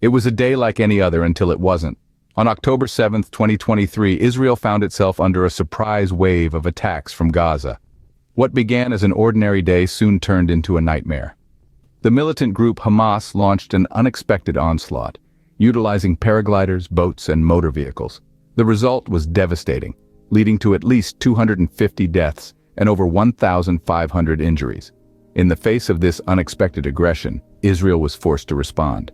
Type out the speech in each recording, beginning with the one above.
It was a day like any other until it wasn't. On October 7, 2023, Israel found itself under a surprise wave of attacks from Gaza. What began as an ordinary day soon turned into a nightmare. The militant group Hamas launched an unexpected onslaught, utilizing paragliders, boats, and motor vehicles. The result was devastating, leading to at least 250 deaths and over 1,500 injuries. In the face of this unexpected aggression, Israel was forced to respond.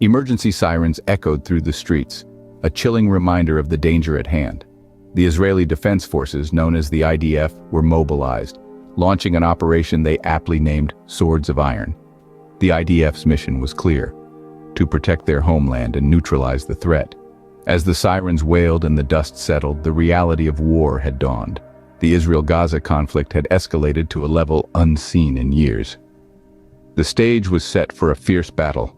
Emergency sirens echoed through the streets, a chilling reminder of the danger at hand. The Israeli Defense Forces, known as the IDF, were mobilized, launching an operation they aptly named Swords of Iron. The IDF's mission was clear: to protect their homeland and neutralize the threat. As the sirens wailed and the dust settled, the reality of war had dawned. The Israel-Gaza conflict had escalated to a level unseen in years. The stage was set for a fierce battle,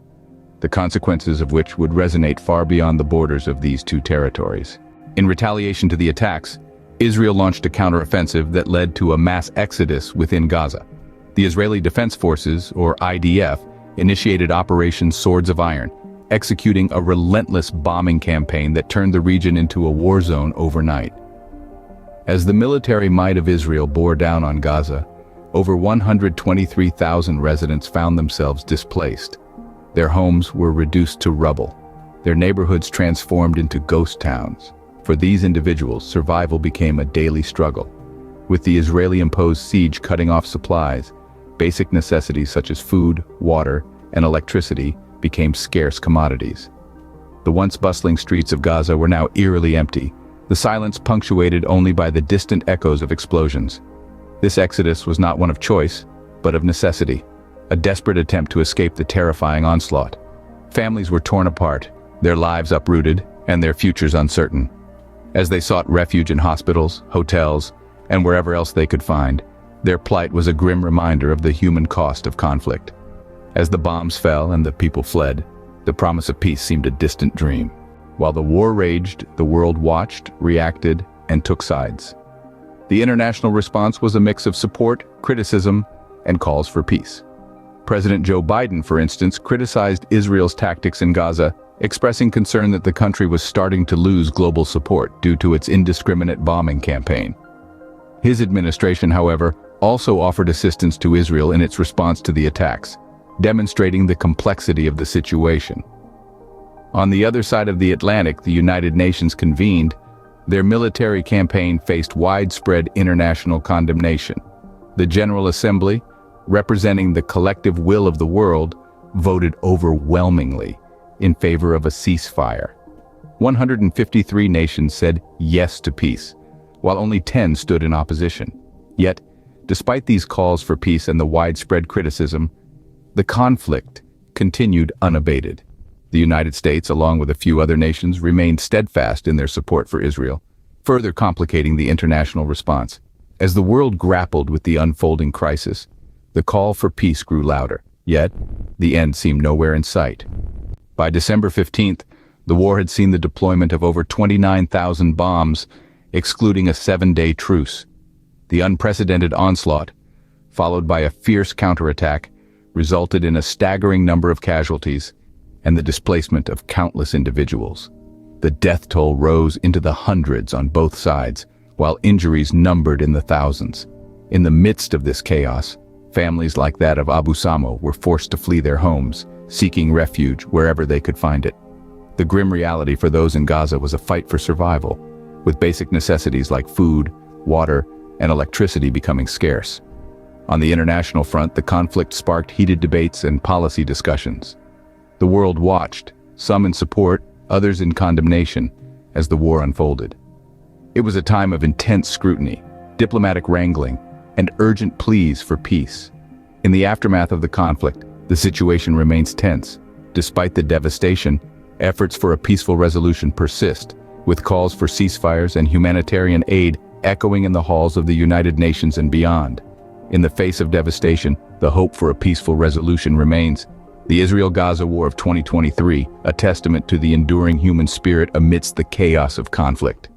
the consequences of which would resonate far beyond the borders of these two territories. In retaliation to the attacks, Israel launched a counteroffensive that led to a mass exodus within Gaza. The Israeli Defense Forces, or IDF, initiated Operation Swords of Iron, executing a relentless bombing campaign that turned the region into a war zone overnight. As the military might of Israel bore down on Gaza, over 123,000 residents found themselves displaced. Their homes were reduced to rubble, their neighborhoods transformed into ghost towns. For these individuals, survival became a daily struggle. With the Israeli-imposed siege cutting off supplies, basic necessities such as food, water, and electricity became scarce commodities. The once bustling streets of Gaza were now eerily empty, the silence punctuated only by the distant echoes of explosions. This exodus was not one of choice, but of necessity, a desperate attempt to escape the terrifying onslaught. Families were torn apart, their lives uprooted, and their futures uncertain. As they sought refuge in hospitals, hotels, and wherever else they could find, their plight was a grim reminder of the human cost of conflict. As the bombs fell and the people fled, the promise of peace seemed a distant dream. While the war raged, the world watched, reacted, and took sides. The international response was a mix of support, criticism, and calls for peace. President Joe Biden, for instance, criticized Israel's tactics in Gaza, expressing concern that the country was starting to lose global support due to its indiscriminate bombing campaign. His administration, however, also offered assistance to Israel in its response to the attacks, demonstrating the complexity of the situation. On the other side of the Atlantic, the United Nations convened. Their military campaign faced widespread international condemnation. The General Assembly, representing the collective will of the world, voted overwhelmingly in favor of a ceasefire. 153 nations said yes to peace, while only 10 stood in opposition. Yet, despite these calls for peace and the widespread criticism, the conflict continued unabated. The United States, along with a few other nations, remained steadfast in their support for Israel, further complicating the international response. As the world grappled with the unfolding crisis, the call for peace grew louder, yet the end seemed nowhere in sight. By December 15th, the war had seen the deployment of over 29,000 bombs, excluding a 7-day truce. The unprecedented onslaught, followed by a fierce counterattack, resulted in a staggering number of casualties and the displacement of countless individuals. The death toll rose into the hundreds on both sides, while injuries numbered in the thousands. In the midst of this chaos, families like that of Abu Samo were forced to flee their homes, seeking refuge wherever they could find it. The grim reality for those in Gaza was a fight for survival, with basic necessities like food, water, and electricity becoming scarce. On the international front, the conflict sparked heated debates and policy discussions. The world watched, some in support, others in condemnation, as the war unfolded. It was a time of intense scrutiny, diplomatic wrangling, and urgent pleas for peace. In the aftermath of the conflict, the situation remains tense. Despite the devastation, efforts for a peaceful resolution persist, with calls for ceasefires and humanitarian aid echoing in the halls of the United Nations and beyond. In the face of devastation, the hope for a peaceful resolution remains. The Israel-Gaza War of 2023, a testament to the enduring human spirit amidst the chaos of conflict.